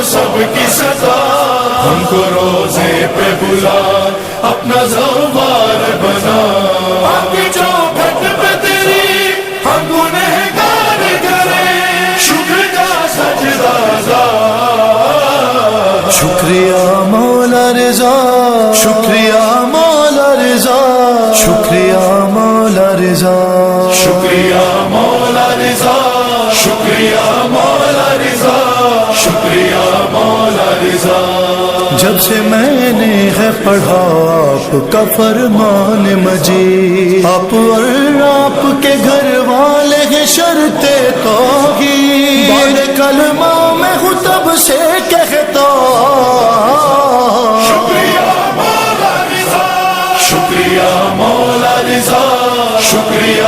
سب کی سزا، ہم کو روزے پہ بلا اپنا زوار بنا، ہم کی چوکھٹ پہ تیری ہم گنہگار کریں، شکر کا سجدہ ذا۔ شکریہ مولا رضا، شکریہ مولا رضا، شکریہ مولا رضا، شکریہ مولا رضا، شکریہ مولا رضا، شکریہ مولا رضا۔ جب سے میں نے ہے پڑھا آپ کا فرمان مجید، آپ اور آپ کے گھر والے ہیں شرط توحید، بعد کلمہ میں ہوں تب سے کہتا، شکریہ مولا رضا، شکریہ مولا رضا، شکریہ